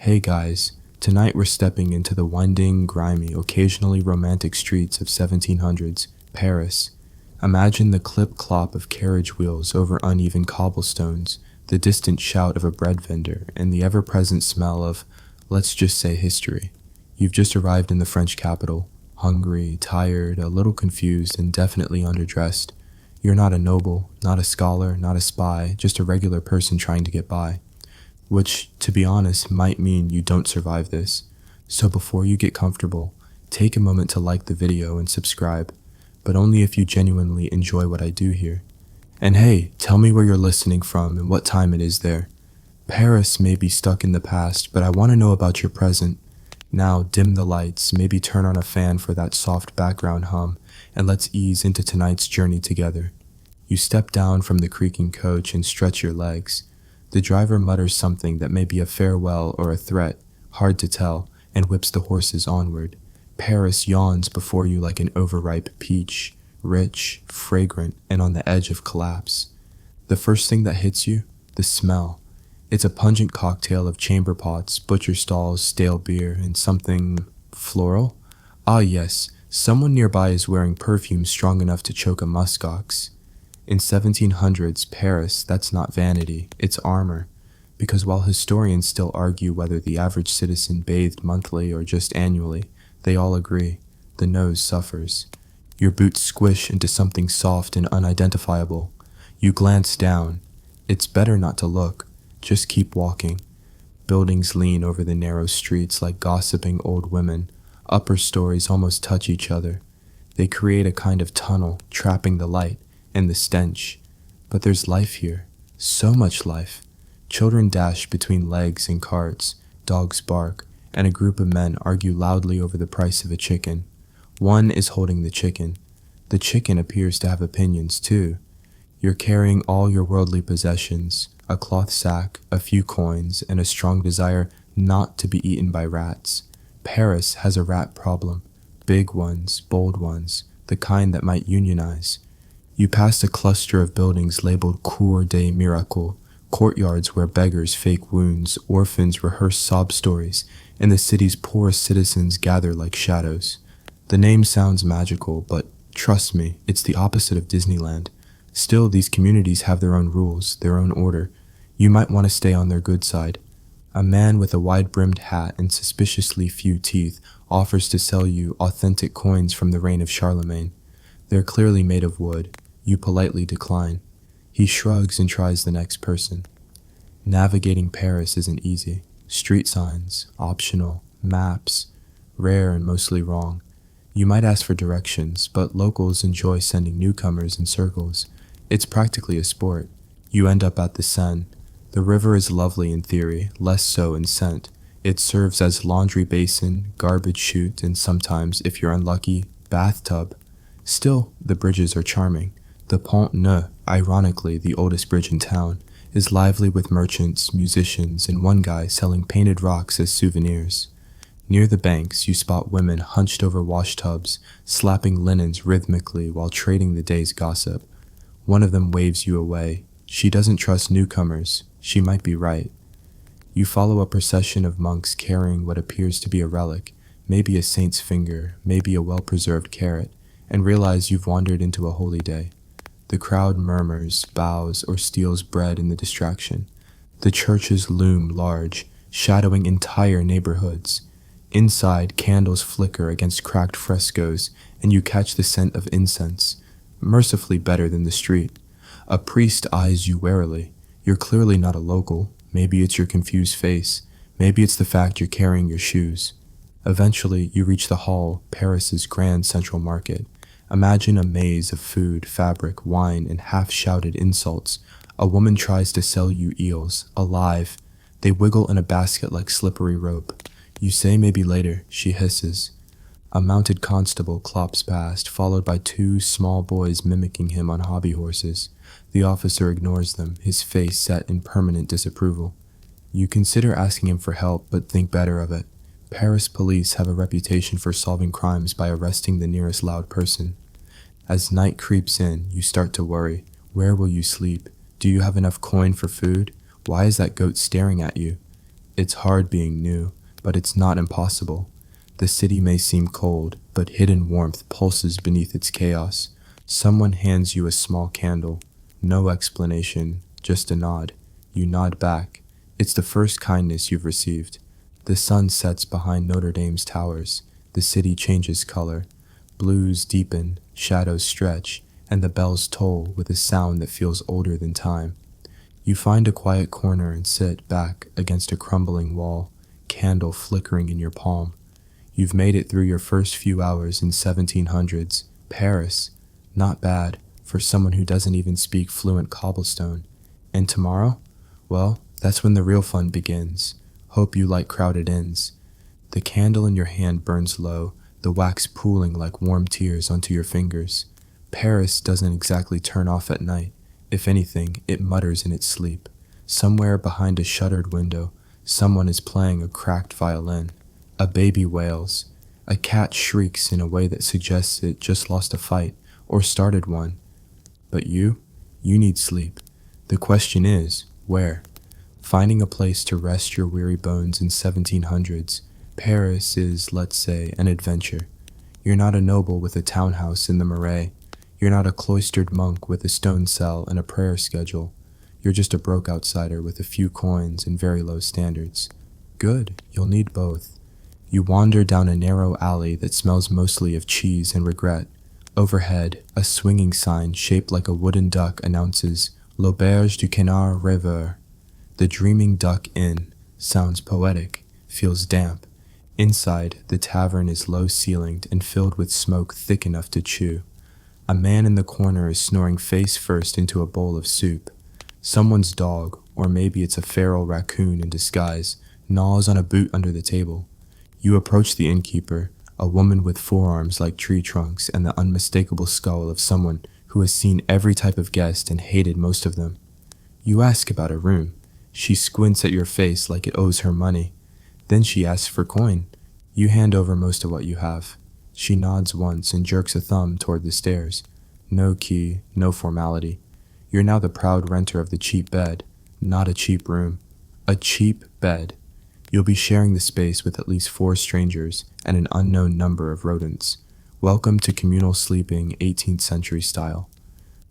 Hey guys, tonight we're stepping into the winding, grimy, occasionally romantic streets of 1700s Paris. Imagine the clip-clop of carriage wheels over uneven cobblestones, the distant shout of a bread vendor, and the ever-present smell of, let's just say, history. You've just arrived in the French capital, hungry, tired, a little confused, and definitely underdressed. You're not a noble, not a scholar, not a spy, just a regular person trying to get by. Which, to be honest, might mean you don't survive this. So before you get comfortable, take a moment to like the video and subscribe, but only if you genuinely enjoy what I do here. And hey, tell me where you're listening from and what time it is there. Paris may be stuck in the past, but I want to know about your present. Now dim the lights, maybe turn on a fan for that soft background hum, and let's ease into tonight's journey together. You step down from the creaking coach and stretch your legs. The driver mutters something that may be a farewell or a threat, hard to tell, and whips the horses onward. Paris yawns before you like an overripe peach, rich, fragrant, and on the edge of collapse. The first thing that hits you? The smell. It's a pungent cocktail of chamber pots, butcher stalls, stale beer, and something floral? Ah yes, someone nearby is wearing perfume strong enough to choke a muskox. In 1700s Paris, that's not vanity, it's armor, because while historians still argue whether the average citizen bathed monthly or just annually, they all agree, the nose suffers. Your boots squish into something soft and unidentifiable. You glance down. It's better not to look, just keep walking. Buildings lean over the narrow streets like gossiping old women. Upper stories almost touch each other. They create a kind of tunnel, trapping the light and the stench. But there's life here, so much life. Children dash between legs and carts, dogs bark, and a group of men argue loudly over the price of a chicken. One is holding the chicken. The chicken appears to have opinions too. You're carrying all your worldly possessions, a cloth sack, a few coins, and a strong desire not to be eaten by rats. Paris has a rat problem. Big ones, bold ones, the kind that might unionize. You pass a cluster of buildings labeled Cour des Miracles, courtyards where beggars fake wounds, orphans rehearse sob stories, and the city's poorest citizens gather like shadows. The name sounds magical, but trust me, it's the opposite of Disneyland. Still, these communities have their own rules, their own order. You might want to stay on their good side. A man with a wide-brimmed hat and suspiciously few teeth offers to sell you authentic coins from the reign of Charlemagne. They're clearly made of wood. You politely decline. He shrugs and tries the next person. Navigating Paris isn't easy. Street signs, optional, maps, rare and mostly wrong. You might ask for directions, but locals enjoy sending newcomers in circles. It's practically a sport. You end up at the Seine. The river is lovely in theory, less so in scent. It serves as laundry basin, garbage chute, and sometimes, if you're unlucky, bathtub. Still, the bridges are charming. The Pont Neuf, ironically the oldest bridge in town, is lively with merchants, musicians, and one guy selling painted rocks as souvenirs. Near the banks, you spot women hunched over washtubs, slapping linens rhythmically while trading the day's gossip. One of them waves you away. She doesn't trust newcomers. She might be right. You follow a procession of monks carrying what appears to be a relic, maybe a saint's finger, maybe a well-preserved carrot, and realize you've wandered into a holy day. The crowd murmurs, bows, or steals bread in the distraction. The churches loom large, shadowing entire neighborhoods. Inside, candles flicker against cracked frescoes, and you catch the scent of incense, mercifully better than the street. A priest eyes you warily. You're clearly not a local. Maybe it's your confused face. Maybe it's the fact you're carrying your shoes. Eventually, you reach the hall, Paris's grand central market. Imagine a maze of food, fabric, wine, and half-shouted insults. A woman tries to sell you eels, alive. They wiggle in a basket like slippery rope. You say maybe later, she hisses. A mounted constable clops past, followed by two small boys mimicking him on hobby horses. The officer ignores them, his face set in permanent disapproval. You consider asking him for help, but think better of it. Paris police have a reputation for solving crimes by arresting the nearest loud person. As night creeps in, you start to worry. Where will you sleep? Do you have enough coin for food? Why is that goat staring at you? It's hard being new, but it's not impossible. The city may seem cold, but hidden warmth pulses beneath its chaos. Someone hands you a small candle. No explanation, just a nod. You nod back. It's the first kindness you've received. The sun sets behind Notre Dame's towers. The city changes color. Blues deepen, shadows stretch, and the bells toll with a sound that feels older than time. You find a quiet corner and sit back against a crumbling wall, candle flickering in your palm. You've made it through your first few hours in 1700s. Paris. Not bad for someone who doesn't even speak fluent cobblestone. And tomorrow? Well, that's when the real fun begins. Hope you like crowded inns. The candle in your hand burns low, the wax pooling like warm tears onto your fingers. Paris doesn't exactly turn off at night. If anything, it mutters in its sleep. Somewhere behind a shuttered window, someone is playing a cracked violin. A baby wails. A cat shrieks in a way that suggests it just lost a fight or started one. But you need sleep. The question is, where? Finding a place to rest your weary bones in 1700s, Paris is, let's say, an adventure. You're not a noble with a townhouse in the Marais. You're not a cloistered monk with a stone cell and a prayer schedule. You're just a broke outsider with a few coins and very low standards. Good, you'll need both. You wander down a narrow alley that smells mostly of cheese and regret. Overhead, a swinging sign shaped like a wooden duck announces L'Auberge du Canard Rêveur. The Dreaming Duck Inn sounds poetic, feels damp. Inside, the tavern is low-ceilinged and filled with smoke thick enough to chew. A man in the corner is snoring face first into a bowl of soup. Someone's dog, or maybe it's a feral raccoon in disguise, gnaws on a boot under the table. You approach the innkeeper, a woman with forearms like tree trunks and the unmistakable skull of someone who has seen every type of guest and hated most of them. You ask about a room. She squints at your face like it owes her money. Then she asks for coin. You hand over most of what you have. She nods once and jerks a thumb toward the stairs. No key, no formality. You're now the proud renter of the cheap bed, not a cheap room. A cheap bed. You'll be sharing the space with at least 4 strangers and an unknown number of rodents. Welcome to communal sleeping 18th century style.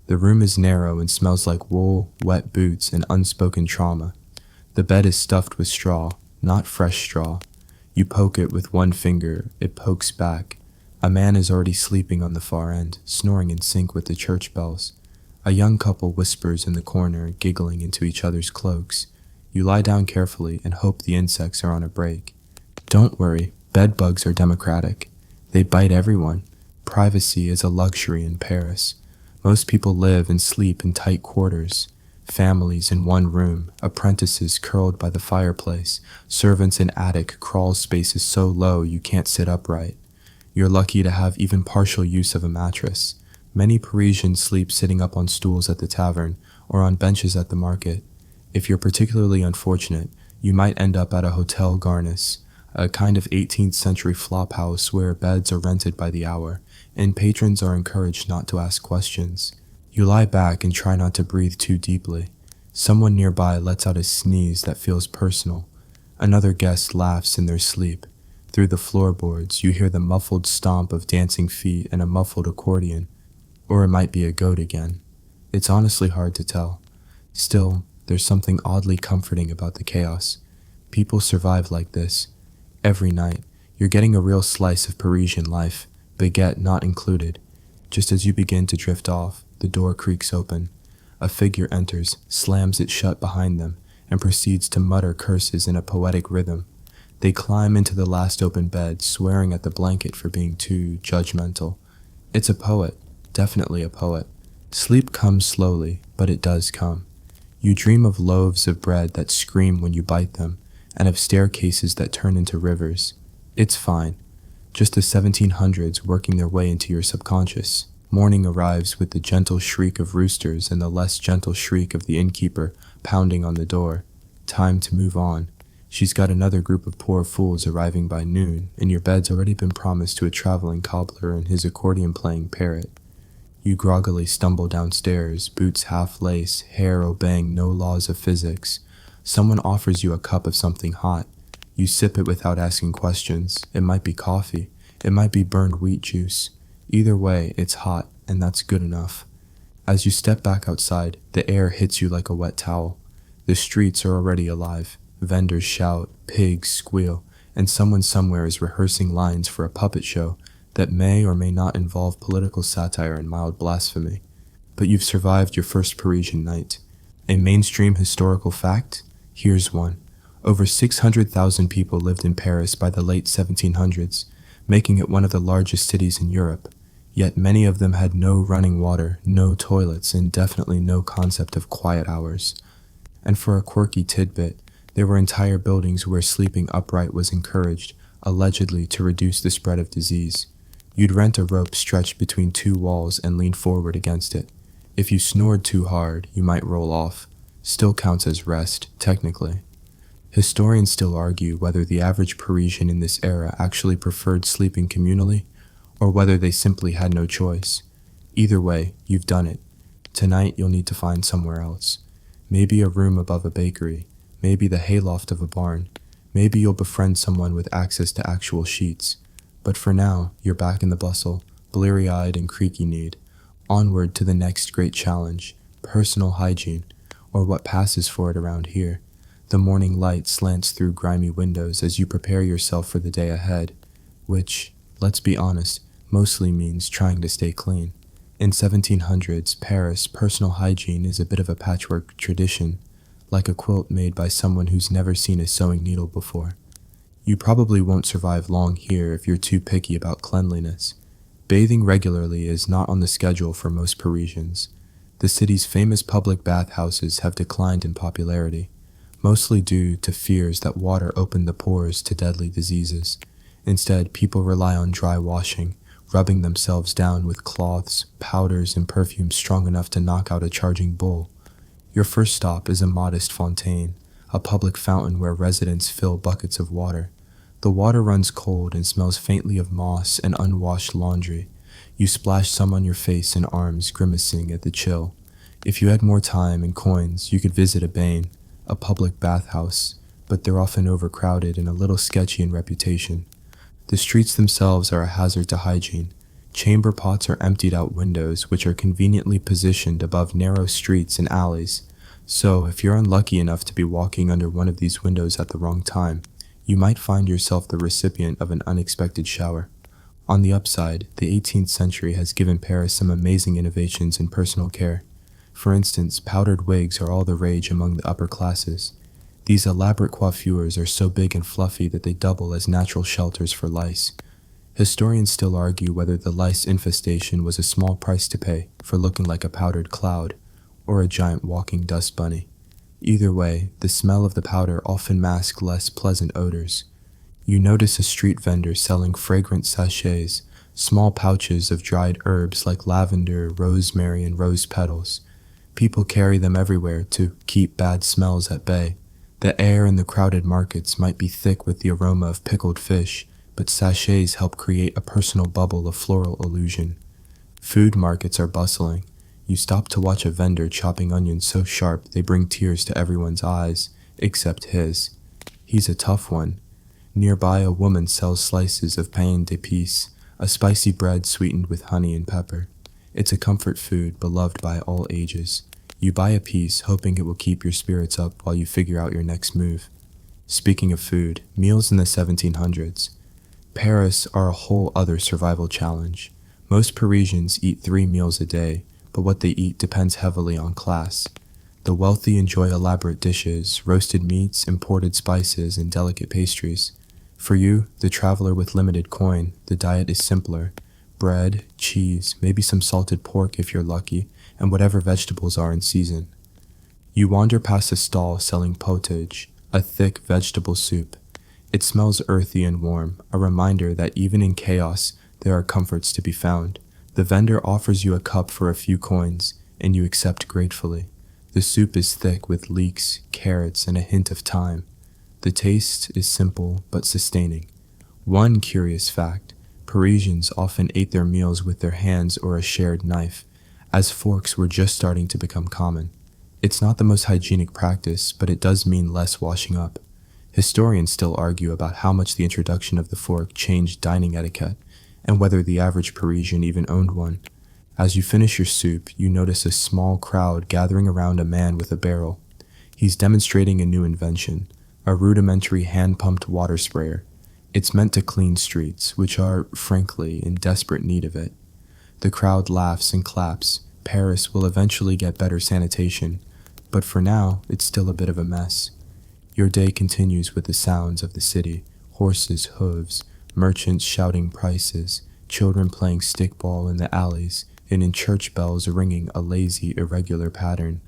The room is narrow and smells like wool, wet boots, and unspoken trauma. The bed is stuffed with straw, not fresh straw. You poke it with one finger, it pokes back. A man is already sleeping on the far end, snoring in sync with the church bells. A young couple whispers in the corner, giggling into each other's cloaks. You lie down carefully and hope the insects are on a break. Don't worry, bed bugs are democratic. They bite everyone. Privacy is a luxury in Paris. Most people live and sleep in tight quarters. Families in one room, apprentices curled by the fireplace, servants in attic crawl spaces so low you can't sit upright. You're lucky to have even partial use of a mattress. Many Parisians sleep sitting up on stools at the tavern or on benches at the market. If you're particularly unfortunate, you might end up at a Hotel Garnis, a kind of 18th century flophouse where beds are rented by the hour, and patrons are encouraged not to ask questions. You lie back and try not to breathe too deeply. Someone nearby lets out a sneeze that feels personal. Another guest laughs in their sleep. Through the floorboards, you hear the muffled stomp of dancing feet and a muffled accordion. Or it might be a goat again. It's honestly hard to tell. Still, there's something oddly comforting about the chaos. People survive like this. Every night, you're getting a real slice of Parisian life, baguette not included. Just as you begin to drift off, the door creaks open. A figure enters, slams it shut behind them, and proceeds to mutter curses in a poetic rhythm. They climb into the last open bed, swearing at the blanket for being too judgmental. It's a poet, definitely a poet. Sleep comes slowly, but it does come. You dream of loaves of bread that scream when you bite them, and of staircases that turn into rivers. It's fine. Just the 1700s working their way into your subconscious. Morning arrives with the gentle shriek of roosters and the less gentle shriek of the innkeeper pounding on the door. Time to move on. She's got another group of poor fools arriving by noon, and your bed's already been promised to a traveling cobbler and his accordion-playing parrot. You groggily stumble downstairs, boots half lace, hair obeying no laws of physics. Someone offers you a cup of something hot. You sip it without asking questions. It might be coffee. It might be burned wheat juice. Either way, it's hot, and that's good enough. As you step back outside, the air hits you like a wet towel. The streets are already alive. Vendors shout, pigs squeal, and someone somewhere is rehearsing lines for a puppet show that may or may not involve political satire and mild blasphemy. But you've survived your first Parisian night. A mainstream historical fact? Here's one. Over 600,000 people lived in Paris by the late 1700s, making it one of the largest cities in Europe. Yet many of them had no running water, no toilets, and definitely no concept of quiet hours. And for a quirky tidbit, there were entire buildings where sleeping upright was encouraged, allegedly to reduce the spread of disease. You'd rent a rope stretched between two walls and lean forward against it. If you snored too hard, you might roll off. Still counts as rest, technically. Historians still argue whether the average Parisian in this era actually preferred sleeping communally, or whether they simply had no choice. Either way, you've done it. Tonight you'll need to find somewhere else. Maybe a room above a bakery, maybe the hayloft of a barn, maybe you'll befriend someone with access to actual sheets. But for now, you're back in the bustle, bleary-eyed and creaky-kneed, onward to the next great challenge, personal hygiene, or what passes for it around here. The morning light slants through grimy windows as you prepare yourself for the day ahead, which, let's be honest, mostly means trying to stay clean. In 1700s Paris, personal hygiene is a bit of a patchwork tradition, like a quilt made by someone who's never seen a sewing needle before. You probably won't survive long here if you're too picky about cleanliness. Bathing regularly is not on the schedule for most Parisians. The city's famous public bathhouses have declined in popularity, mostly due to fears that water opened the pores to deadly diseases. Instead, people rely on dry washing, rubbing themselves down with cloths, powders, and perfumes strong enough to knock out a charging bull. Your first stop is a modest fontaine, a public fountain where residents fill buckets of water. The water runs cold and smells faintly of moss and unwashed laundry. You splash some on your face and arms, grimacing at the chill. If you had more time and coins, you could visit a bain, a public bathhouse, but they're often overcrowded and a little sketchy in reputation. The streets themselves are a hazard to hygiene. Chamber pots are emptied out windows, which are conveniently positioned above narrow streets and alleys. So, if you're unlucky enough to be walking under one of these windows at the wrong time, you might find yourself the recipient of an unexpected shower. On the upside, the 18th century has given Paris some amazing innovations in personal care. For instance, powdered wigs are all the rage among the upper classes. These elaborate coiffures are so big and fluffy that they double as natural shelters for lice. Historians still argue whether the lice infestation was a small price to pay for looking like a powdered cloud, or a giant walking dust bunny. Either way, the smell of the powder often masks less pleasant odors. You notice a street vendor selling fragrant sachets, small pouches of dried herbs like lavender, rosemary, and rose petals. People carry them everywhere to keep bad smells at bay. The air in the crowded markets might be thick with the aroma of pickled fish, but sachets help create a personal bubble of floral illusion. Food markets are bustling. You stop to watch a vendor chopping onions so sharp they bring tears to everyone's eyes, except his. He's a tough one. Nearby, a woman sells slices of pain d'épices, a spicy bread sweetened with honey and pepper. It's a comfort food beloved by all ages. You buy a piece, hoping it will keep your spirits up while you figure out your next move. Speaking of food, meals in the 1700s. Paris are a whole other survival challenge. Most Parisians eat 3 meals a day, but what they eat depends heavily on class. The wealthy enjoy elaborate dishes, roasted meats, imported spices, and delicate pastries. For you, the traveler with limited coin, the diet is simpler. Bread, cheese, maybe some salted pork if you're lucky, and whatever vegetables are in season. You wander past a stall selling potage, a thick vegetable soup. It smells earthy and warm, a reminder that even in chaos, there are comforts to be found. The vendor offers you a cup for a few coins, and you accept gratefully. The soup is thick with leeks, carrots, and a hint of thyme. The taste is simple but sustaining. One curious fact, Parisians often ate their meals with their hands or a shared knife, as forks were just starting to become common. It's not the most hygienic practice, but it does mean less washing up. Historians still argue about how much the introduction of the fork changed dining etiquette, and whether the average Parisian even owned one. As you finish your soup, you notice a small crowd gathering around a man with a barrel. He's demonstrating a new invention, a rudimentary hand-pumped water sprayer. It's meant to clean streets, which are, frankly, in desperate need of it. The crowd laughs and claps. Paris will eventually get better sanitation, but for now, it's still a bit of a mess. Your day continues with the sounds of the city, horses' hooves, merchants shouting prices, children playing stickball in the alleys, and in church bells ringing a lazy, irregular pattern.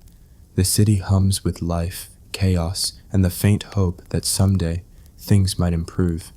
The city hums with life, chaos, and the faint hope that someday things might improve.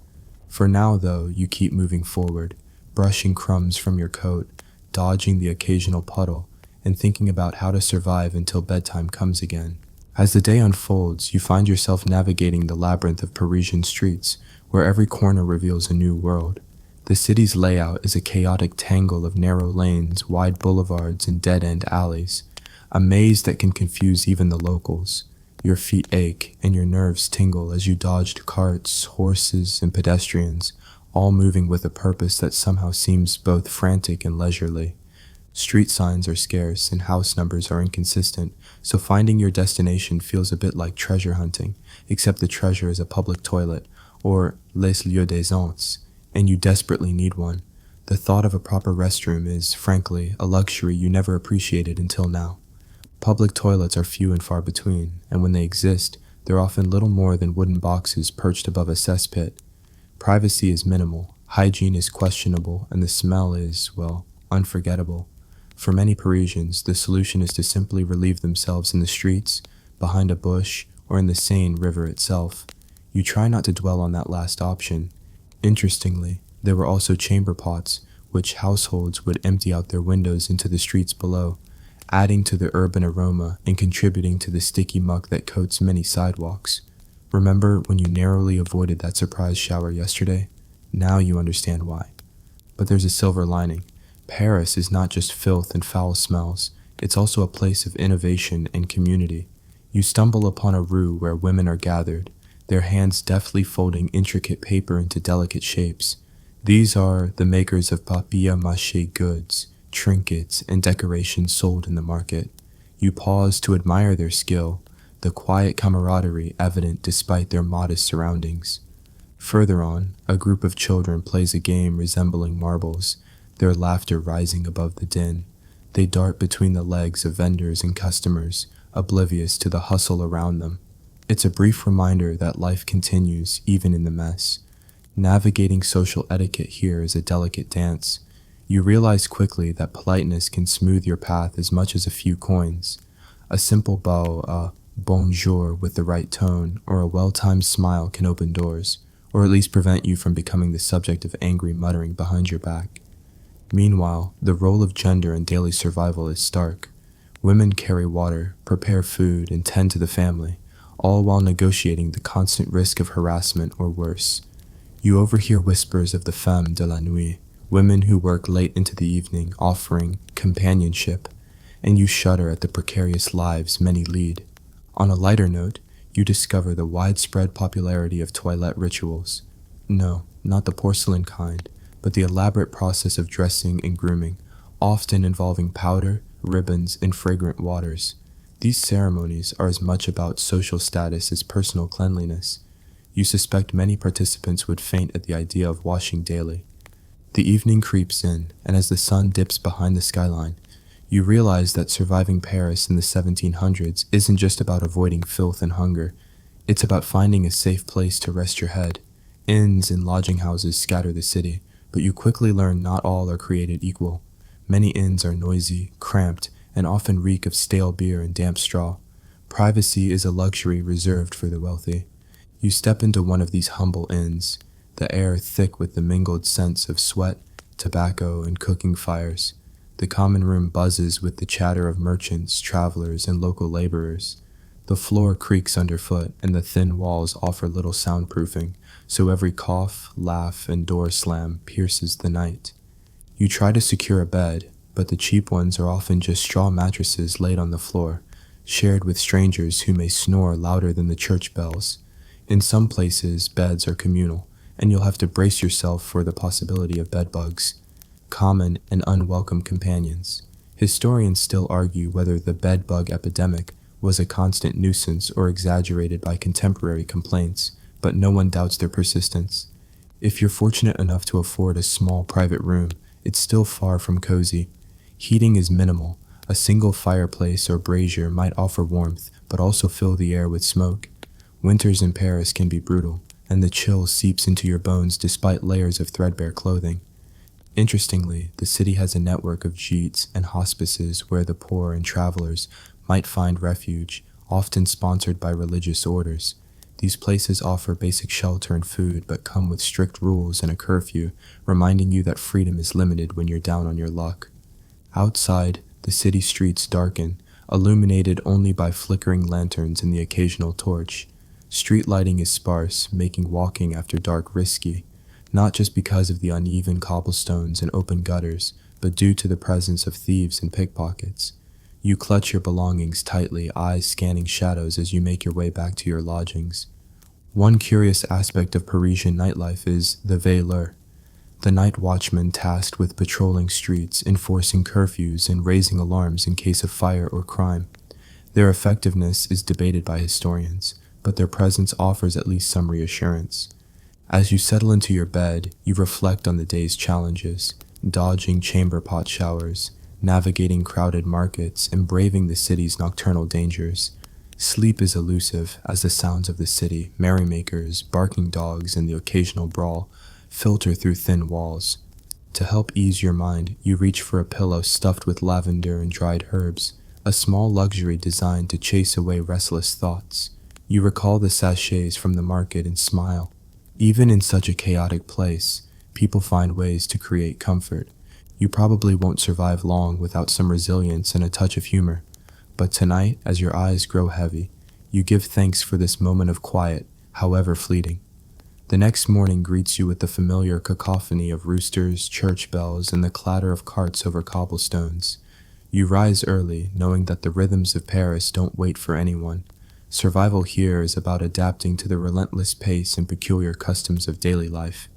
For now, though, you keep moving forward, brushing crumbs from your coat, dodging the occasional puddle, and thinking about how to survive until bedtime comes again. As the day unfolds, you find yourself navigating the labyrinth of Parisian streets, where every corner reveals a new world. The city's layout is a chaotic tangle of narrow lanes, wide boulevards, and dead-end alleys, a maze that can confuse even the locals. Your feet ache and your nerves tingle as you dodged carts, horses, and pedestrians, all moving with a purpose that somehow seems both frantic and leisurely. Street signs are scarce and house numbers are inconsistent, so finding your destination feels a bit like treasure hunting, except the treasure is a public toilet, or les lieux d'aisance, and you desperately need one. The thought of a proper restroom is, frankly, a luxury you never appreciated until now. Public toilets are few and far between, and when they exist, they're often little more than wooden boxes perched above a cesspit. Privacy is minimal, hygiene is questionable, and the smell is, well, unforgettable. For many Parisians, the solution is to simply relieve themselves in the streets, behind a bush, or in the Seine River itself. You try not to dwell on that last option. Interestingly, there were also chamber pots, which households would empty out their windows into the streets below, adding to the urban aroma and contributing to the sticky muck that coats many sidewalks. Remember when you narrowly avoided that surprise shower yesterday? Now you understand why. But there's a silver lining. Paris is not just filth and foul smells, it's also a place of innovation and community. You stumble upon a rue where women are gathered, their hands deftly folding intricate paper into delicate shapes. These are the makers of papier-mâché goods, trinkets, and decorations sold in the market. You pause to admire their skill, the quiet camaraderie evident despite their modest surroundings. Further on, a group of children plays a game resembling marbles, their laughter rising above the din. They dart between the legs of vendors and customers, oblivious to the hustle around them. It's a brief reminder that life continues even in the mess. Navigating social etiquette here is a delicate dance. You realize quickly that politeness can smooth your path as much as a few coins. A simple bow, a bonjour with the right tone, or a well-timed smile can open doors, or at least prevent you from becoming the subject of angry muttering behind your back. Meanwhile, the role of gender in daily survival is stark. Women carry water, prepare food, and tend to the family, all while negotiating the constant risk of harassment or worse. You overhear whispers of the femmes de la nuit, women who work late into the evening offering companionship, and you shudder at the precarious lives many lead. On a lighter note, you discover the widespread popularity of toilette rituals. No, not the porcelain kind, but the elaborate process of dressing and grooming, often involving powder, ribbons, and fragrant waters. These ceremonies are as much about social status as personal cleanliness. You suspect many participants would faint at the idea of washing daily. The evening creeps in, and as the sun dips behind the skyline, you realize that surviving Paris in the 1700s isn't just about avoiding filth and hunger. It's about finding a safe place to rest your head. Inns and lodging houses scatter the city, but you quickly learn not all are created equal. Many inns are noisy, cramped, and often reek of stale beer and damp straw. Privacy is a luxury reserved for the wealthy. You step into one of these humble inns, the air thick with the mingled scents of sweat, tobacco, and cooking fires. The common room buzzes with the chatter of merchants, travelers, and local laborers. The floor creaks underfoot, and the thin walls offer little soundproofing, so every cough, laugh, and door slam pierces the night. You try to secure a bed, but the cheap ones are often just straw mattresses laid on the floor, shared with strangers who may snore louder than the church bells. In some places, beds are communal, and you'll have to brace yourself for the possibility of bedbugs, common and unwelcome companions. Historians still argue whether the bedbug epidemic was a constant nuisance or exaggerated by contemporary complaints, but no one doubts their persistence. If you're fortunate enough to afford a small private room, it's still far from cozy. Heating is minimal. A single fireplace or brazier might offer warmth, but also fill the air with smoke. Winters in Paris can be brutal, and the chill seeps into your bones despite layers of threadbare clothing. Interestingly, the city has a network of gîtes and hospices where the poor and travelers might find refuge, often sponsored by religious orders. These places offer basic shelter and food, but come with strict rules and a curfew, reminding you that freedom is limited when you're down on your luck. Outside, the city streets darken, illuminated only by flickering lanterns and the occasional torch. Street lighting is sparse, making walking after dark risky, not just because of the uneven cobblestones and open gutters, but due to the presence of thieves and pickpockets. You clutch your belongings tightly, eyes scanning shadows as you make your way back to your lodgings. One curious aspect of Parisian nightlife is the veilleur, the night watchman tasked with patrolling streets, enforcing curfews, and raising alarms in case of fire or crime. Their effectiveness is debated by historians, but their presence offers at least some reassurance. As you settle into your bed, you reflect on the day's challenges, dodging chamber pot showers, navigating crowded markets, and braving the city's nocturnal dangers. Sleep is elusive as the sounds of the city, merrymakers, barking dogs, and the occasional brawl filter through thin walls. To help ease your mind, you reach for a pillow stuffed with lavender and dried herbs, a small luxury designed to chase away restless thoughts. You recall the sachets from the market and smile. Even in such a chaotic place, people find ways to create comfort. You probably won't survive long without some resilience and a touch of humor. But tonight, as your eyes grow heavy, you give thanks for this moment of quiet, however fleeting. The next morning greets you with the familiar cacophony of roosters, church bells, and the clatter of carts over cobblestones. You rise early, knowing that the rhythms of Paris don't wait for anyone. Survival here is about adapting to the relentless pace and peculiar customs of daily life.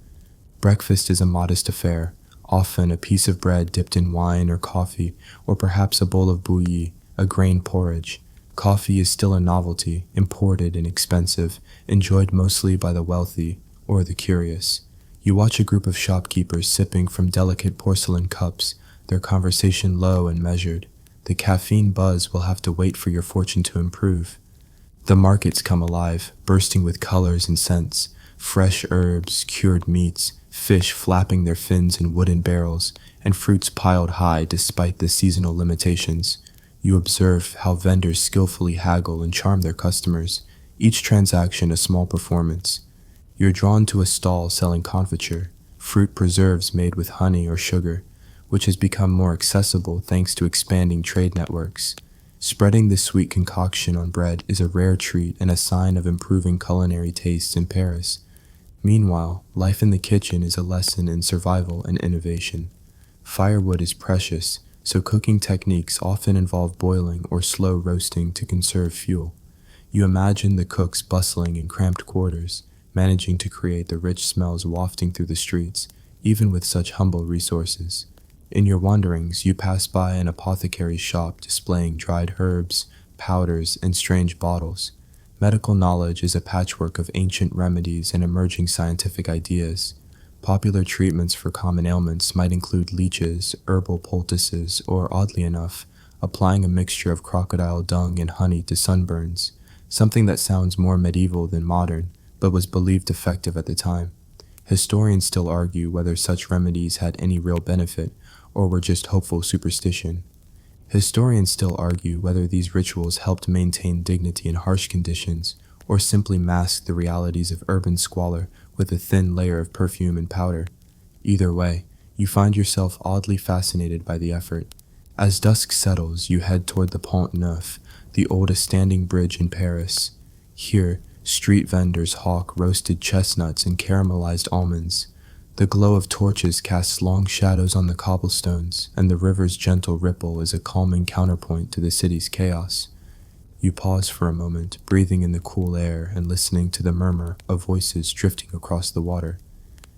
Breakfast is a modest affair, often a piece of bread dipped in wine or coffee, or perhaps a bowl of bouillie, a grain porridge. Coffee is still a novelty, imported and expensive, enjoyed mostly by the wealthy or the curious. You watch a group of shopkeepers sipping from delicate porcelain cups, their conversation low and measured. The caffeine buzz will have to wait for your fortune to improve. The markets come alive, bursting with colors and scents, fresh herbs, cured meats, fish flapping their fins in wooden barrels, and fruits piled high despite the seasonal limitations. You observe how vendors skillfully haggle and charm their customers, each transaction a small performance. You're drawn to a stall selling confiture, fruit preserves made with honey or sugar, which has become more accessible thanks to expanding trade networks. Spreading this sweet concoction on bread is a rare treat and a sign of improving culinary tastes in Paris. Meanwhile, life in the kitchen is a lesson in survival and innovation. Firewood is precious, so cooking techniques often involve boiling or slow roasting to conserve fuel. You imagine the cooks bustling in cramped quarters, managing to create the rich smells wafting through the streets, even with such humble resources. In your wanderings, you pass by an apothecary's shop displaying dried herbs, powders, and strange bottles. Medical knowledge is a patchwork of ancient remedies and emerging scientific ideas. Popular treatments for common ailments might include leeches, herbal poultices, or, oddly enough, applying a mixture of crocodile dung and honey to sunburns, something that sounds more medieval than modern, but was believed effective at the time. Historians still argue whether such remedies had any real benefit, or were just hopeful superstition. Historians still argue whether these rituals helped maintain dignity in harsh conditions, or simply masked the realities of urban squalor with a thin layer of perfume and powder. Either way, you find yourself oddly fascinated by the effort. As dusk settles, you head toward the Pont Neuf, the oldest standing bridge in Paris. Here, street vendors hawk roasted chestnuts and caramelized almonds. The glow of torches casts long shadows on the cobblestones, and the river's gentle ripple is a calming counterpoint to the city's chaos. You pause for a moment, breathing in the cool air and listening to the murmur of voices drifting across the water.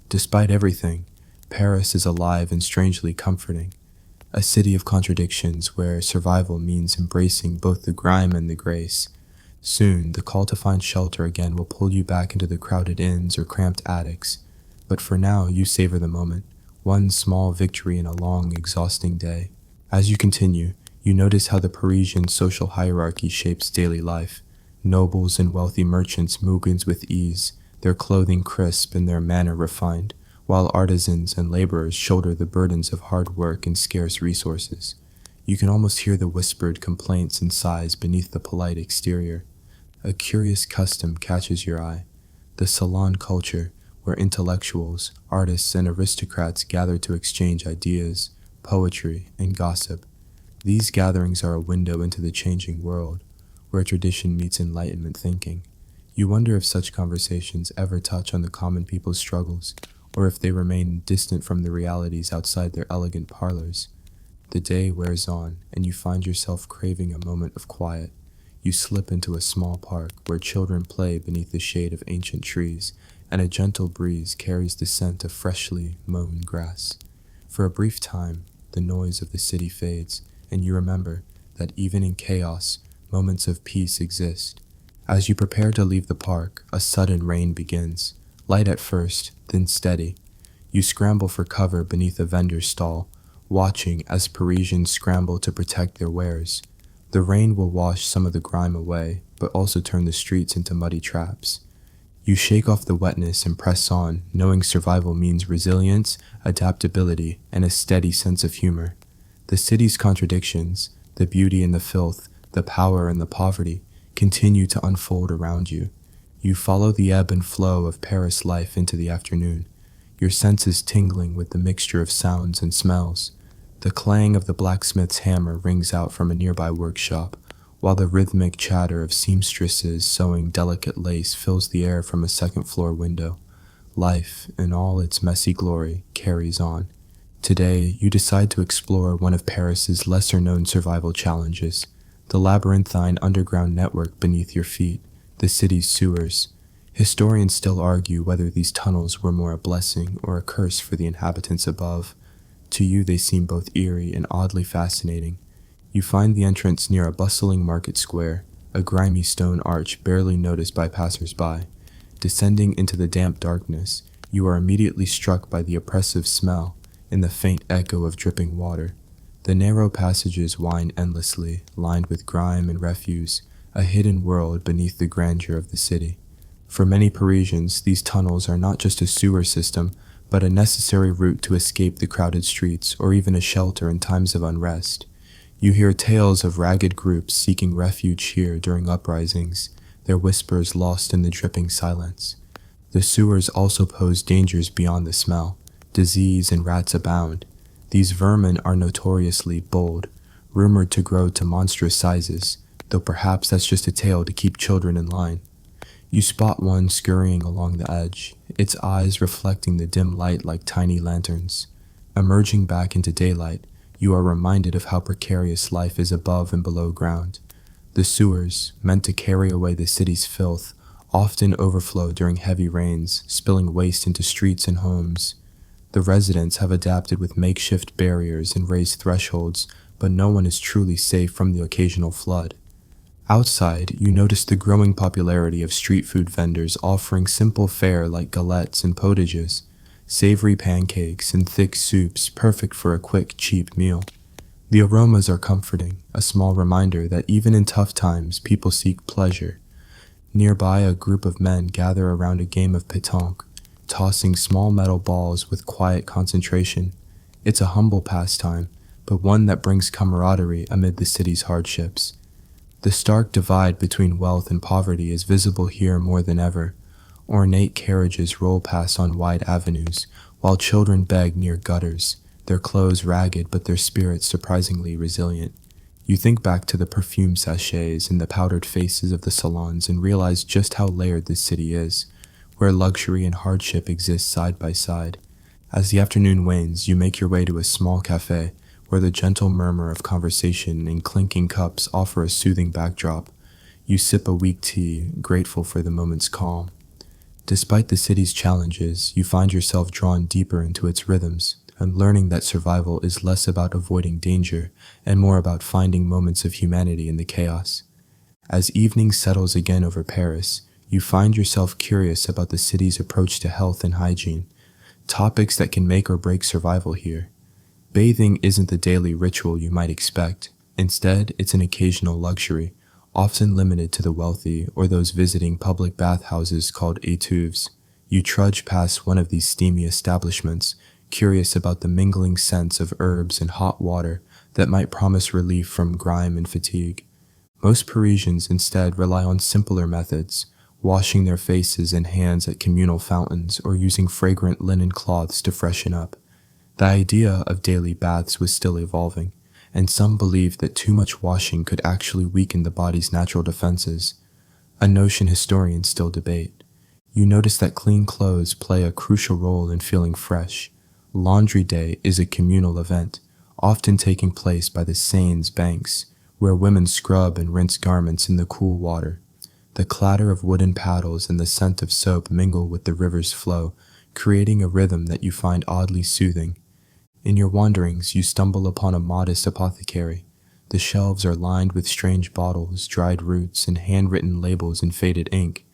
Despite everything, Paris is alive and strangely comforting. A city of contradictions where survival means embracing both the grime and the grace. Soon, the call to find shelter again will pull you back into the crowded inns or cramped attics. But for now, you savor the moment, one small victory in a long, exhausting day. As you continue, you notice how the Parisian social hierarchy shapes daily life. Nobles and wealthy merchants move in with ease, their clothing crisp and their manner refined, while artisans and laborers shoulder the burdens of hard work and scarce resources. You can almost hear the whispered complaints and sighs beneath the polite exterior. A curious custom catches your eye: the salon culture, where intellectuals, artists, and aristocrats gather to exchange ideas, poetry, and gossip. These gatherings are a window into the changing world, where tradition meets Enlightenment thinking. You wonder if such conversations ever touch on the common people's struggles, or if they remain distant from the realities outside their elegant parlors. The day wears on, and you find yourself craving a moment of quiet. You slip into a small park where children play beneath the shade of ancient trees, and a gentle breeze carries the scent of freshly mown grass. For a brief time, the noise of the city fades, and you remember that even in chaos, moments of peace exist. As you prepare to leave the park, a sudden rain begins, light at first, then steady. You scramble for cover beneath a vendor's stall, watching as Parisians scramble to protect their wares. The rain will wash some of the grime away, but also turn the streets into muddy traps. You shake off the wetness and press on, knowing survival means resilience, adaptability, and a steady sense of humor. The city's contradictions, the beauty and the filth, the power and the poverty, continue to unfold around you. You follow the ebb and flow of Paris life into the afternoon, your senses tingling with the mixture of sounds and smells. The clang of the blacksmith's hammer rings out from a nearby workshop, while the rhythmic chatter of seamstresses sewing delicate lace fills the air from a second-floor window. Life, in all its messy glory, carries on. Today, you decide to explore one of Paris's lesser-known survival challenges, the labyrinthine underground network beneath your feet, the city's sewers. Historians still argue whether these tunnels were more a blessing or a curse for the inhabitants above. To you, they seem both eerie and oddly fascinating. You find the entrance near a bustling market square, a grimy stone arch barely noticed by passers-by. Descending into the damp darkness, you are immediately struck by the oppressive smell and the faint echo of dripping water. The narrow passages wind endlessly, lined with grime and refuse, a hidden world beneath the grandeur of the city. For many Parisians, these tunnels are not just a sewer system, but a necessary route to escape the crowded streets or even a shelter in times of unrest. You hear tales of ragged groups seeking refuge here during uprisings, their whispers lost in the dripping silence. The sewers also pose dangers beyond the smell. Disease and rats abound. These vermin are notoriously bold, rumored to grow to monstrous sizes, though perhaps that's just a tale to keep children in line. You spot one scurrying along the edge, its eyes reflecting the dim light like tiny lanterns. Emerging back into daylight, you are reminded of how precarious life is above and below ground. The sewers, meant to carry away the city's filth, often overflow during heavy rains, spilling waste into streets and homes. The residents have adapted with makeshift barriers and raised thresholds, but no one is truly safe from the occasional flood. Outside, you notice the growing popularity of street food vendors offering simple fare like galettes and potages, savory pancakes and thick soups perfect for a quick, cheap meal. The aromas are comforting, a small reminder that even in tough times, people seek pleasure. Nearby, a group of men gather around a game of pétanque, tossing small metal balls with quiet concentration. It's a humble pastime, but one that brings camaraderie amid the city's hardships. The stark divide between wealth and poverty is visible here more than ever. Ornate carriages roll past on wide avenues, while children beg near gutters, their clothes ragged but their spirits surprisingly resilient. You think back to the perfume sachets and the powdered faces of the salons and realize just how layered this city is, where luxury and hardship exist side by side. As the afternoon wanes, you make your way to a small cafe, where the gentle murmur of conversation and clinking cups offer a soothing backdrop. You sip a weak tea, grateful for the moment's calm. Despite the city's challenges, you find yourself drawn deeper into its rhythms and learning that survival is less about avoiding danger and more about finding moments of humanity in the chaos. As evening settles again over Paris, you find yourself curious about the city's approach to health and hygiene, topics that can make or break survival here. Bathing isn't the daily ritual you might expect. Instead, it's an occasional luxury, often limited to the wealthy or those visiting public bathhouses called étuves. You trudge past one of these steamy establishments, curious about the mingling scents of herbs and hot water that might promise relief from grime and fatigue. Most Parisians instead rely on simpler methods, washing their faces and hands at communal fountains or using fragrant linen cloths to freshen up. The idea of daily baths was still evolving, and some believed that too much washing could actually weaken the body's natural defenses, a notion historians still debate. You notice that clean clothes play a crucial role in feeling fresh. Laundry day is a communal event, often taking place by the Seine's banks, where women scrub and rinse garments in the cool water. The clatter of wooden paddles and the scent of soap mingle with the river's flow, creating a rhythm that you find oddly soothing. In your wanderings, you stumble upon a modest apothecary. The shelves are lined with strange bottles, dried roots, and handwritten labels in faded ink.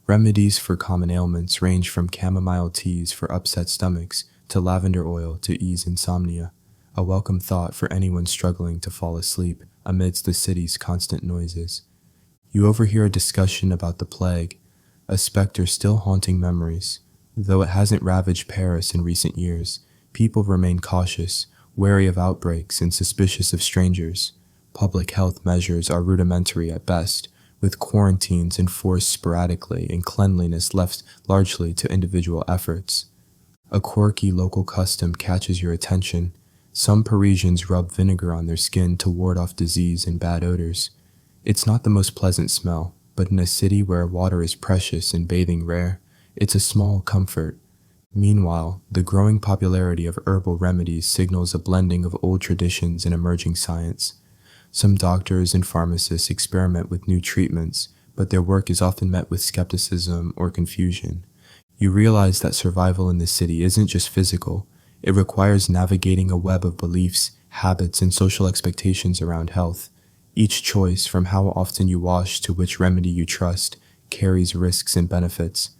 Remedies for common ailments range from chamomile teas for upset stomachs to lavender oil to ease insomnia, a welcome thought for anyone struggling to fall asleep amidst the city's constant noises. You overhear a discussion about the plague, a specter still haunting memories. Though it hasn't ravaged Paris in recent years, people remain cautious, wary of outbreaks and suspicious of strangers. Public health measures are rudimentary at best, with quarantines enforced sporadically and cleanliness left largely to individual efforts. A quirky local custom catches your attention. Some Parisians rub vinegar on their skin to ward off disease and bad odors. It's not the most pleasant smell, but in a city where water is precious and bathing rare, it's a small comfort. Meanwhile, the growing popularity of herbal remedies signals a blending of old traditions and emerging science. Some doctors and pharmacists experiment with new treatments, but their work is often met with skepticism or confusion. You realize that survival in the city isn't just physical. It requires navigating a web of beliefs, habits, and social expectations around health. Each choice, from how often you wash to which remedy you trust, carries risks and benefits.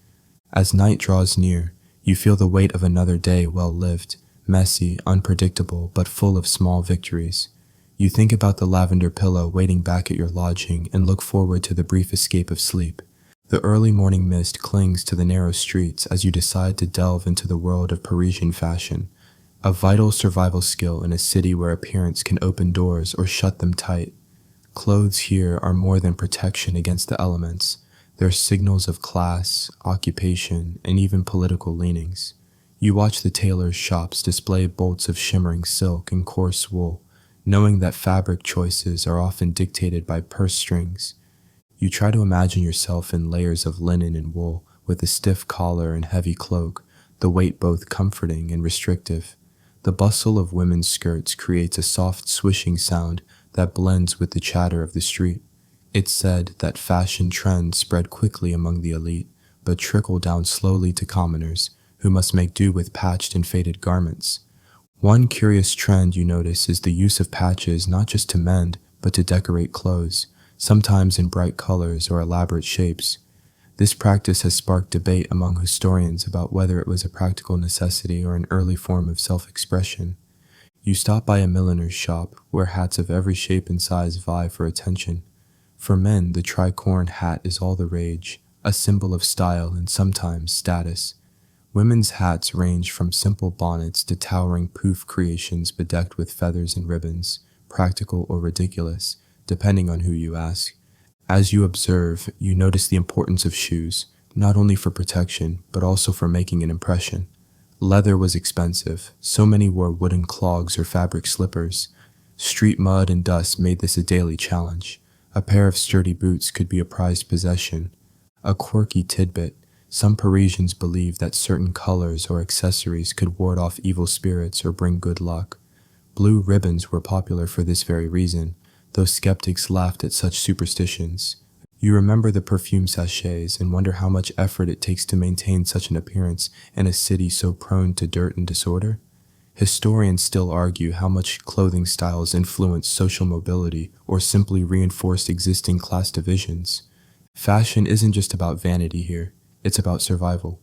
As night draws near, you feel the weight of another day well lived, messy, unpredictable, but full of small victories. You think about the lavender pillow waiting back at your lodging and look forward to the brief escape of sleep. The early morning mist clings to the narrow streets as you decide to delve into the world of Parisian fashion, a vital survival skill in a city where appearance can open doors or shut them tight. Clothes here are more than protection against the elements. They're signals of class, occupation, and even political leanings. You watch the tailors' shops display bolts of shimmering silk and coarse wool, knowing that fabric choices are often dictated by purse strings. You try to imagine yourself in layers of linen and wool, with a stiff collar and heavy cloak, the weight both comforting and restrictive. The bustle of women's skirts creates a soft swishing sound that blends with the chatter of the street. It's said that fashion trends spread quickly among the elite, but trickle down slowly to commoners, who must make do with patched and faded garments. One curious trend you notice is the use of patches not just to mend, but to decorate clothes, sometimes in bright colors or elaborate shapes. This practice has sparked debate among historians about whether it was a practical necessity or an early form of self-expression. You stop by a milliner's shop, where hats of every shape and size vie for attention. For men, the tricorn hat is all the rage, a symbol of style and sometimes status. Women's hats range from simple bonnets to towering poof creations bedecked with feathers and ribbons, practical or ridiculous, depending on who you ask. As you observe, you notice the importance of shoes, not only for protection, but also for making an impression. Leather was expensive, so many wore wooden clogs or fabric slippers. Street mud and dust made this a daily challenge. A pair of sturdy boots could be a prized possession. A quirky tidbit: some Parisians believed that certain colors or accessories could ward off evil spirits or bring good luck. Blue ribbons were popular for this very reason, though skeptics laughed at such superstitions. You remember the perfume sachets and wonder how much effort it takes to maintain such an appearance in a city so prone to dirt and disorder. Historians still argue how much clothing styles influence social mobility or simply reinforce existing class divisions. Fashion isn't just about vanity here, it's about survival.